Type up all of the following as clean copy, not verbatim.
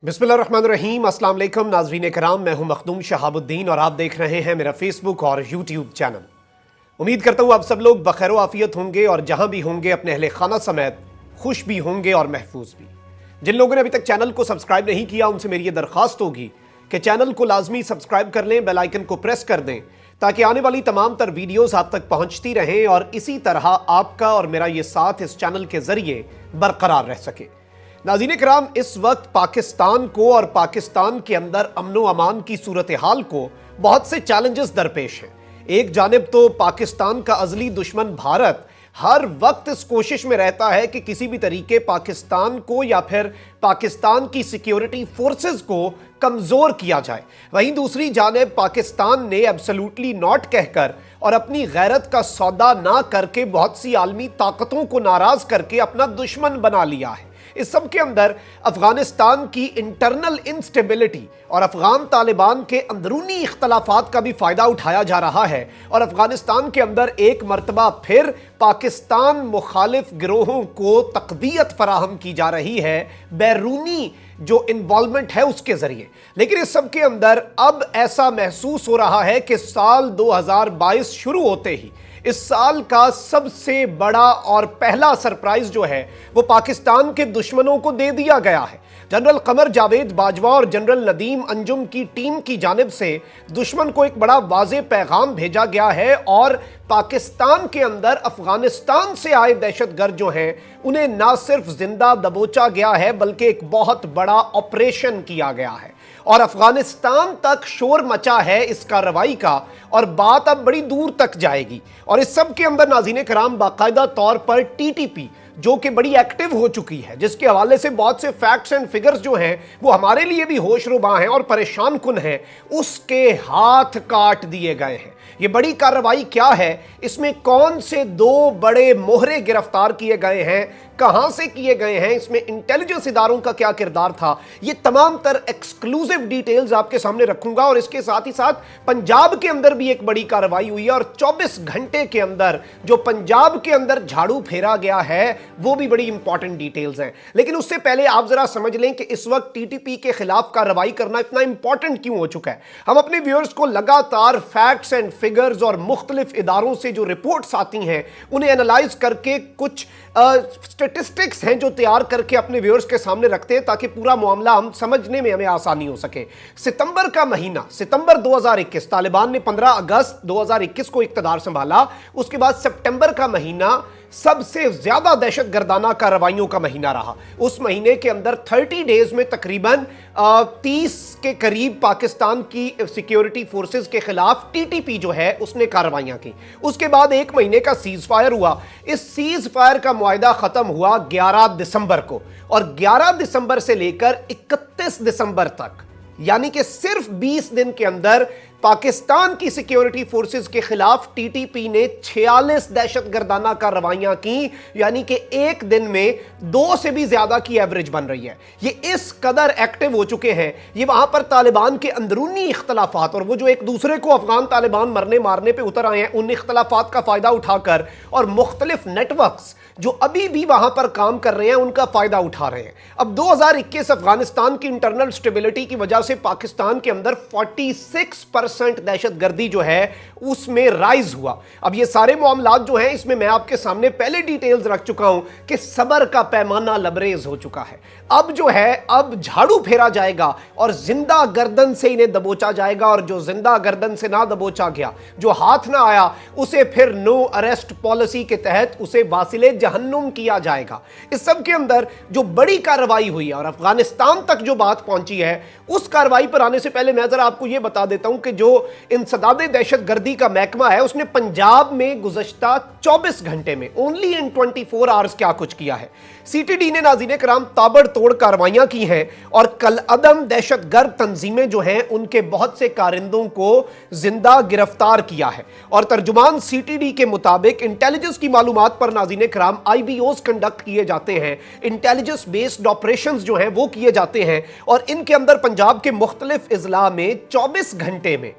बिस्मिल्लाहिर्रहमानिर्रहीम। अस्सलाम वालेकुम नाज़रीन कराम, मैं हूं मखदूम शहाबुद्दीन और आप देख रहे हैं मेरा फेसबुक और यूट्यूब चैनल। उम्मीद करता हूं आप सब लोग बखैर आफियत होंगे और जहां भी होंगे अपने अहले खाना समेत खुश भी होंगे और महफूज भी। जिन लोगों ने अभी तक चैनल को सब्सक्राइब नहीं किया उनसे मेरी ये दरख्वास्त होगी कि चैनल को लाजमी सब्सक्राइब कर लें, बेल आइकन को प्रेस कर दें ताकि आने वाली तमाम तर वीडियोस आप तक पहुंचती रहें और इसी तरह आपका और मेरा ये साथ इस चैनल के जरिए बरकरार रह सके। नाज़रीन कराम, इस वक्त पाकिस्तान को और पाकिस्तान के अंदर अमन व अमान की सूरत हाल को बहुत से चैलेंजेस दरपेश हैं। एक जानिब तो पाकिस्तान का अज़ली दुश्मन भारत हर वक्त इस कोशिश में रहता है कि किसी भी तरीके पाकिस्तान को या फिर पाकिस्तान की सिक्योरिटी फोर्सेस को कमज़ोर किया जाए। वहीं दूसरी जानिब पाकिस्तान ने एब्सोल्युटली नॉट कहकर और अपनी गैरत का सौदा ना करके बहुत सी आलमी ताकतों को नाराज़ करके अपना दुश्मन बना लिया है। इस सब के अंदर अफगानिस्तान की इंटरनल इंस्टेबिलिटी और अफगान तालिबान के अंदरूनी इख्तलाफात का भी फायदा उठाया जा रहा है और अफगानिस्तान के अंदर एक मर्तबा फिर पाकिस्तान मुखालिफ गिरोहों को तक़वियत फराहम की जा रही है बैरूनी जो इन्वॉल्वमेंट है उसके जरिए। लेकिन इस सब के अंदर अब ऐसा महसूस हो रहा है कि साल 2022 शुरू होते ही इस साल का सबसे बड़ा और पहला सरप्राइज जो है वो पाकिस्तान के दुश्मनों को दे दिया गया है। जनरल कमर जावेद बाजवा और जनरल नदीम अंजुम की टीम की जानिब से दुश्मन को एक बड़ा वाज़ेह पैगाम भेजा गया है और पाकिस्तान के अंदर अफगानिस्तान से आए दहशतगर्द जो हैं उन्हें ना सिर्फ जिंदा दबोचा गया है बल्कि एक बहुत बड़ा ऑपरेशन किया गया है और अफगानिस्तान तक शोर मचा है इस कार्रवाई का और बात अब बड़ी दूर तक जाएगी। और इस सब के अंदर नाज़रीन कराम बाकायदा तौर पर टीटीपी जो कि बड़ी एक्टिव हो चुकी है, जिसके हवाले से बहुत से फैक्ट्स एंड फिगर्स जो हैं वो हमारे लिए भी होशरुबा हैं और परेशान कुन हैं, उसके हाथ काट दिए गए हैं। ये बड़ी कार्रवाई क्या है, इसमें कौन से दो बड़े मोहरे गिरफ्तार किए गए हैं, कहां से किए गए हैं, इसमें इंटेलिजेंस इदारों का क्या किरदार था, ये तमाम तर एक्सक्लूसिव डिटेल्स आपके सामने रखूंगा। और इसके साथ ही साथ पंजाब के अंदर भी एक बड़ी कार्रवाई हुई है और 24 घंटे के अंदर जो पंजाब के अंदर झाड़ू फेरा गया है वो भी बड़ी इंपॉर्टेंट डिटेल्स हैं। लेकिन उससे पहले आप जरा समझ लें कि इस वक्त टीटीपी के खिलाफ कार्रवाई करना इतना इंपॉर्टेंट क्यों हो चुका है। हम अपने व्यूअर्स को लगातार फैक्ट्स एंड फिगर्स और मुख्तलिफ इदारों से जो रिपोर्ट्स आती हैं उन्हें एनालाइज करके कुछ स्टेटिस्टिक्स हैं जो तैयार करके अपने व्यूअर्स के सामने रखते हैं ताकि पूरा मामला हम समझने में हमें आसानी हो सके। सितंबर का महीना, सितंबर 2021, तालिबान ने 15 अगस्त 2021 को इक़्तिदार संभाला। उसके बाद सितंबर का महीना सबसे ज्यादा दहशतगर्दाना कार्रवाइयों का महीना रहा। उस महीने के अंदर 30 डेज में तकरीबन 30 के करीब पाकिस्तान की सिक्योरिटी फोर्सेस के खिलाफ टीटीपी जो है उसने कार्रवाइयां की। उसके बाद एक महीने का सीज फायर हुआ। इस सीज फायर का मुआहदा खत्म हुआ 11 दिसंबर को और 11 दिसंबर से लेकर 31 दिसंबर तक यानी कि सिर्फ 20 दिन के अंदर पाकिस्तान की सिक्योरिटी फोर्सेस के खिलाफ टीटीपी ने 46 दहशतगर्दाना कार्रवाइयां की, यानी कि एक दिन में 2 से भी ज्यादा की एवरेज बन रही है। ये इस कदर एक्टिव हो चुके हैं। ये वहां पर तालिबान के अंदरूनी इख्तलाफात और वो जो एक दूसरे को अफगान तालिबान मरने मारने पे उतर आए हैं उन इख्तलाफात का फायदा उठाकर और मुख्तलिफ नेटवर्क्स जो अभी भी वहां पर काम कर रहे हैं उनका फायदा उठा रहे हैं। अब 2021 अफगानिस्तान की इंटरनल स्टेबिलिटी की वजह से पाकिस्तान के अंदर 46% दहशतगर्दी जो है उसमें राइज हुआ। अब ये सारे मामलात जो हैं इसमें मैं आपके सामने पहले डिटेल्स रख चुका हूं कि सबर का पैमाना लबरेज हो चुका है। अब जो है अब झाड़ू फेरा जाएगा और जिंदा गर्दन से इन्हें दबोचा जाएगा और जो जिंदा गर्दन से ना दबोचा गया, जो हाथ ना आया, उसे फिर नो अरेस्ट पॉलिसी के तहत उसे वासिले जहन्नुम किया जाएगा। इस सब के अंदर जो बड़ी कार्रवाई हुई है और अफगानिस्तान तक जो बात पहुंची है उस कार्रवाई पर आने से पहले मैं जरा आपको यह बता देता हूं कि जो इंसदादे दहशतगर्दी का महकमा है उसने पंजाब में गुज़श्ता 24 घंटे में ओनली इन 24 आवर्स क्या कुछ किया है। सीटीडी ने नाज़रीन कराम ताबड़तोड़ कार्रवाइयां की हैं और कल अदम दहशतगर्द तंजीमें जो हैं उनके बहुत से कारिंदों को जिंदा गिरफ्तार किया है। और तर्जुमान सीटीडी के मुताबिक इंटेलिजेंस की मालूमात पर नाज़रीन कराम IBOs कंडक्ट किए जाते हैं, इंटेलिजेंस बेस्ड ऑपरेशंस जो हैं वो किए जाते हैं और इनके अंदर पंजाब के मुख्तलिफ इजला में 24 घंटे में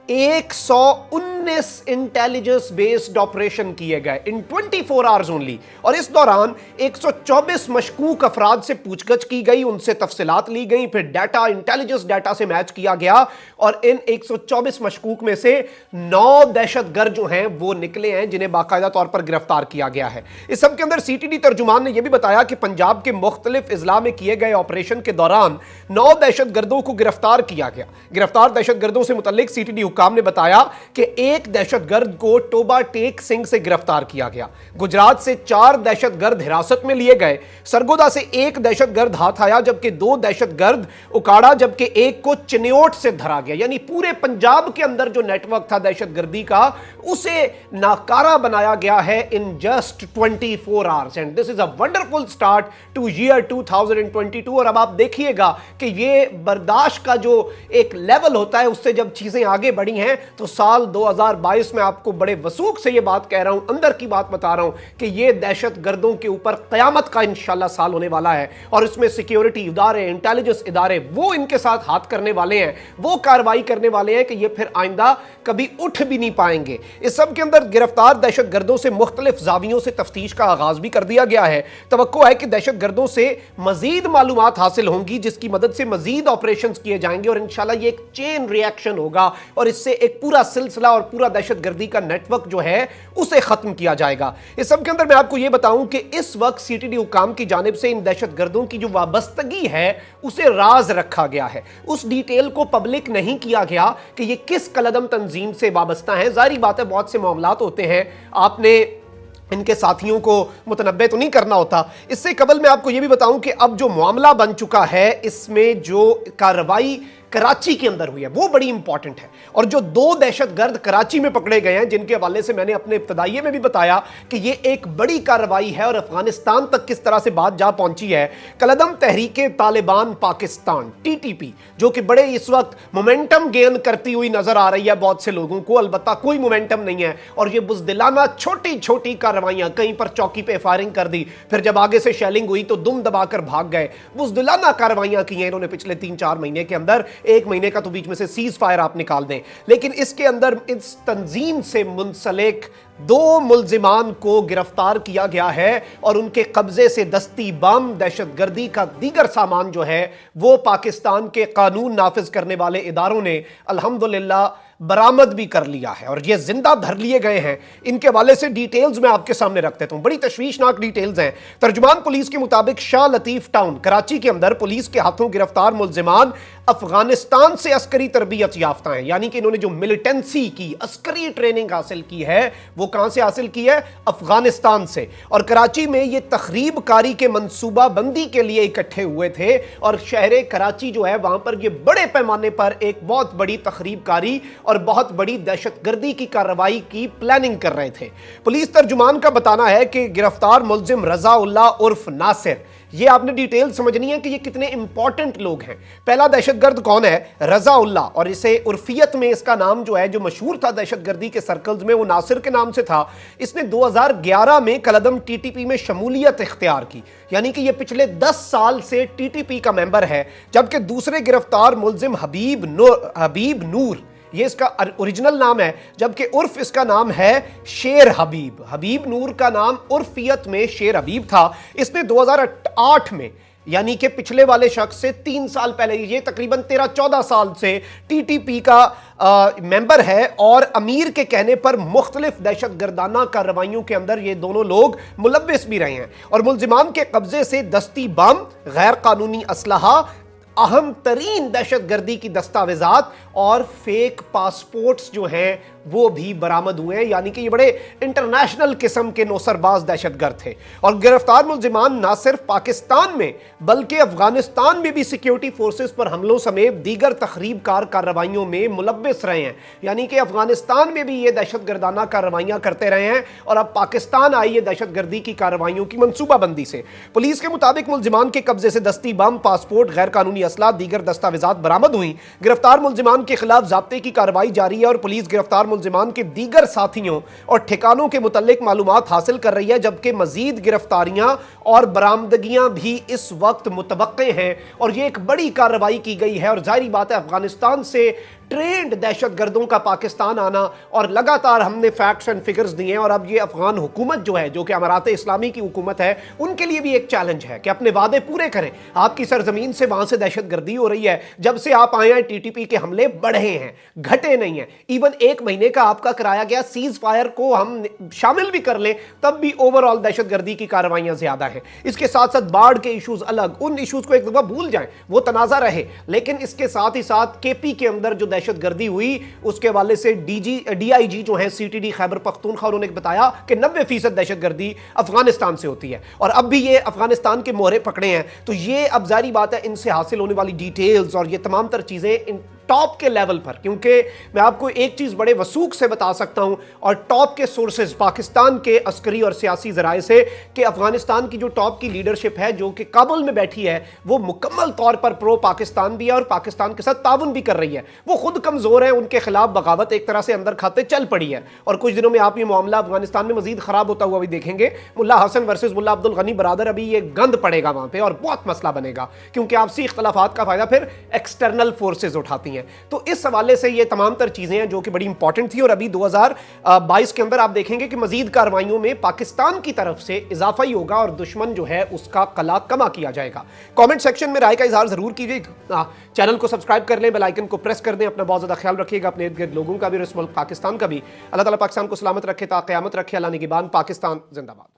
119 इंटेलिजेंस बेस्ड ऑपरेशन किए गए इन 24 आवर्स ओनली, और इस दौरान 124 मशकूक अफराद से पूछगछ की गई, उनसे तफसीलात ली गई, फिर डाटा इंटेलिजेंस डाटा से मैच किया गया और इन 124 मशकूक में से 9 दहशतगर्द जो हैं वो निकले हैं जिन्हें बाकायदा तौर पर गिरफ्तार किया गया है। इस सब के अंदर सीटीडी तर्जुमान ने यह भी बताया कि पंजाब के मुख्तलिफ इजला में किए गए ऑपरेशन के दौरान 9 दहशतगर्दों को गिरफ्तार किया गया। गिरफ्तार दहशतगर्दों से मुतल्लिक सीटीडी हुक्काम ने बताया कि एक दहशतगर्द को टोबा टेक सिंह से गिरफ्तार किया गया। गुजरात से 4 दहशतगर्द हिरासत में लिए गए। सरगोदा से 1 दहशतगर्द हाथ आया, जबकि 2 दहशतगर्द उकाड़ा, जबकि एक को चिन्योट से धरा गया। यानी पूरे पंजाब के अंदर जो नेटवर्क था दहशतगर्दी का, उसे नाकारा बनाया गया है in just 24 hours. And this is a wonderful start two year 2022। और अब आप देखिएगा कि ये बर्दाश्त का जो एक लेवल होता है, उससे जब चीजें आगे बढ़ी हैं तो साल 2022 में आपको बड़े वसूख से ये बात कह रहा हूं, अंदर की बात बता रहा हूं कि ये दहशतगर्दों के ऊपर कयामत का इंशाल्लाह साल होने वाला है। और इसमें सिक्योरिटी इदारे, इंटेलिजेंस इदारे वो इनके साथ हाथ करने वाले हैं, वो कार्रवाई करने वाले हैं कि ये फिर आइंदा कभी उठ भी नहीं पाएंगे। इस सब के अंदर गिरफ्तार दहशतगर्दों से मुख्तलिफ जावियों से तफ्तीश का आगाज भी कर दिया गया है। तवक्को है कि दहशतगर्दों से मजीद मालूमात हासिल होंगी, जिसकी मदद से मजीद ऑपरेशन किए जाएंगे और इंशाल्लाह ये एक चेन रिएक्शन होगा और इससे एक पूरा सिलसिला और पूरा दहशतगर्दी का नेटवर्क जो है उसे खत्म किया जाएगा। इस सब के अंदर मैं आपको यह बताऊं कि इस वक्त सीटीडी हुकाम की जानिब से इन दहशतगर्दों की जो वाबस्तगी है उसे राज रखा गया है। उस डिटेल को पब्लिक नहीं किया गया कि ये किस कलदम तंजीम से वाबस्ता है। जाहिर बात है बहुत से मामलात होते हैं, आपने इनके साथियों को मुतनब्बे तो नहीं करना होता। इससे कबल मैं आपको यह भी बताऊं कि अब जो मामला बन चुका है, इसमें जो कार्रवाई कराची के अंदर हुई है वो बड़ी इंपॉर्टेंट है। और जो 2 दहशतगर्द कराची में पकड़े गए हैं, जिनके हवाले से मैंने अपने इब्तदाइये में भी बताया कि ये एक बड़ी कार्रवाई है और अफगानिस्तान तक किस तरह से बात जा पहुंची है। कलदम तहरीके तालिबान पाकिस्तान टीटीपी, जो कि बड़े इस वक्त मोमेंटम गेन करती हुई नजर आ रही है बहुत से लोगों को, अलबत्ता कोई मोमेंटम नहीं है। और ये बुज़दिलाना छोटी छोटी कार्रवाइयां, कहीं पर चौकी पे फायरिंग कर दी, फिर जब आगे से शेलिंग हुई तो दुम दबाकर भाग गए, बुज़दिलाना कार्रवाइयां की हैं इन्होंने पिछले 3-4 महीने के अंदर। 1 महीने का तो बीच में से सीज फायर आप निकाल दें, लेकिन इसके अंदर इस तंजीम से मुंसलिक 2 मुल्जिमान को गिरफ्तार किया गया है और उनके कब्जे से दस्ती बम, दहशतगर्दी का दीगर सामान जो है वो पाकिस्तान के कानून नाफिज करने वाले इदारों ने अल्हम्दुलिल्लाह बरामद भी कर लिया है और ये जिंदा धर लिए गए हैं। इनके हवाले से डिटेल्स मैं आपके सामने रख देता हूं, बड़ी तशवीशनाक डिटेल्स हैं। तर्जुमान पुलिस के मुताबिक शाह लतीफ टाउन कराची के अंदर पुलिस के हाथों गिरफ्तार मुल्जिमान अफगानिस्तान से अस्करी तरबियत याफ्ता हैं, यानी कि इन्होंने जो मिलिटेंसी की अस्करी ट्रेनिंग हासिल की है वो कहां से हासिल की है? अफगानिस्तान से। और कराची में ये तखरीब कारी के मंसूबा बंदी के लिए इकट्ठे हुए थे और शहर कराची जो है वहां पर ये बड़े पैमाने पर एक बहुत बड़ी तखरीब कारी और बहुत बड़ी दहशतगर्दी की कार्रवाई की प्लानिंग कर रहे थे। पुलिस तर्जुमान का बताना है कि गिरफ्तार मुल्जिम रजा उल्लाह उर्फ नासिर, ये आपने डिटेल समझनी है कि ये कितने इंपॉर्टेंट लोग हैं। पहला दहशतगर्द कौन है? रजा उल्लाह, और इसे उर्फियत में इसका नाम जो है जो मशहूर था दहशतगर्दी के सर्कल्स में वो नासिर के नाम से था। इसने 2011 में कलदम टीटीपी में शमूलियत इख्तियार की, यानी कि ये पिछले 10 साल से टीटीपी का मेंबर है। जबकि दूसरे गिरफ्तार मुल्जिम हबीब नूर, ये इसका ओरिजिनल नाम है, जबकि उर्फ इसका नाम है शेर हबीब। हबीब नूर का नाम उर्फियत में शेर हबीब था। इसने 2008 में, यानी कि पिछले वाले शख्स से 3 साल पहले, ये तकरीबन 13-14 साल से टीटीपी का मेंबर है और अमीर के कहने पर मुख्तलिफ दहशतगर्दाना कार्रवाइयों के अंदर ये दोनों लोग मुलव्विस भी रहे हैं। और मुल्जिमान के कब्जे से दस्ती बम, गैर कानूनी असलहा, अहम तरीन दहशतगर्दी की दस्तावेजात और फेक पासपोर्ट्स जो हैं वो भी बरामद हुए हैं, यानी कि ये बड़े इंटरनेशनल किस्म के नौसरबाज दहशतगर्द थे। और गिरफ्तार मुल्जिमान ना सिर्फ पाकिस्तान में बल्कि अफगानिस्तान में भी सिक्योरिटी फोर्सेस पर हमलों समेत दीगर तखरीबकार कार्रवाइयों में मुलव्विस रहे हैं, यानी कि अफगानिस्तान में भी ये दहशतगर्दाना कार्रवाइयां करते रहे हैं और अब पाकिस्तान आई है दहशतगर्दी की कार्रवाइयों की मनसूबाबंदी से। पुलिस के मुताबिक मुल्जिमान के कब्जे से दस्ती बम, पासपोर्ट, गैर कानूनी असला, दीगर दस्तावेजात बरामद हुई। गिरफ्तार मुल्जिमान के खिलाफ ज़ाब्ते की कार्रवाई जारी है और पुलिस गिरफ्तार मुल्जिमान के दीगर साथियों और ठिकानों के मुतल्लिक मालूमात हासिल कर रही है, जबकि मजीद गिरफ्तारियां और बरामदगियां भी इस वक्त मुतवक्के हैं और ये एक बड़ी कार्रवाई की गई है। और जाहिर बात है अफगानिस्तान से ट्रेंड दहशतगर्दों का पाकिस्तान आना, और लगातार हमने फैक्ट्स एंड फिगर्स दिए हैं। और अब ये अफगान हुकूमत जो है, जो कि अमारात इस्लामी की हुकूमत है, उनके लिए भी एक चैलेंज है कि अपने वादे पूरे करें। आपकी सरजमीन से वहां से दहशतगर्दी हो रही है, जब से आप आए हैं टीटीपी के हमले बढ़े हैं, घटे नहीं हैं। इवन 1 महीने का आपका कराया गया सीज फायर को हम शामिल भी कर लें, तब भी ओवरऑल दहशतगर्दी की कार्रवाइयां ज्यादा हैं। इसके साथ साथ बाढ़ के इश्यूज अलग, उन इश्यूज को एक दफा भूल जाएं, वो तनाजा रहे। लेकिन इसके साथ ही साथ केपी के अंदर जो दहशतगर्दी हुई, उसके वाले से डीआईजी जो है सीटीडी खैबर पख्तूनख्वा, उन्होंने बताया कि 90% दहशतगर्दी अफगानिस्तान से होती है। और अब भी ये अफगानिस्तान के मोहरे पकड़े हैं, तो ये अब जारी बात है इनसे हासिल होने वाली डिटेल्स और ये तमाम तर चीजें टॉप के लेवल पर, क्योंकि मैं आपको एक चीज बड़े वसूख से बता सकता हूं और टॉप के सोर्सेज पाकिस्तान के अस्करी और सियासी जराए से, कि अफगानिस्तान की जो टॉप की लीडरशिप है जो कि काबुल में बैठी है, वो मुकम्मल तौर पर प्रो पाकिस्तान भी है और पाकिस्तान के साथ ताउन भी कर रही है। वो खुद कमजोर है, उनके खिलाफ बगावत एक तरह से अंदर खाते चल पड़ी है। और कुछ दिनों में आप ये मामला अफगानिस्तान में मजीद खराब होता हुआ भी देखेंगे। मुल्ला हसन वर्सेस मुल्ला अब्दुल गनी बरादर, अभी ये गंद पड़ेगा वहां पे और बहुत मसला बनेगा, क्योंकि आपसी इख्तलाफात का फायदा फिर एक्सटर्नल फोर्सेज उठाती हैं। तो इस हवाले से ये तमाम तर चीजें हैं जो कि बड़ी इंपॉर्टेंट थी। और अभी 2022 के अंदर आप देखेंगे कि मजीद कार्रवाइयों में पाकिस्तान की तरफ से इजाफा ही होगा और दुश्मन जो है उसका कला कमा किया जाएगा। कमेंट सेक्शन में राय का इजहार जरूर कीजिएगा, चैनल को सब्सक्राइब कर लें, बेल आइकन को प्रेस कर दें। अपना बहुत ज्यादा ख्याल रखिएगा, अपने इर्द गिर्द लोगों का भी और इस मुल्क पाकिस्तान का भी। अल्लाह ताला पाकिस्तान को सलामत रखे, ता क़यामत रखे। अल्लाह निगहबान, पाकिस्तान जिंदाबाद।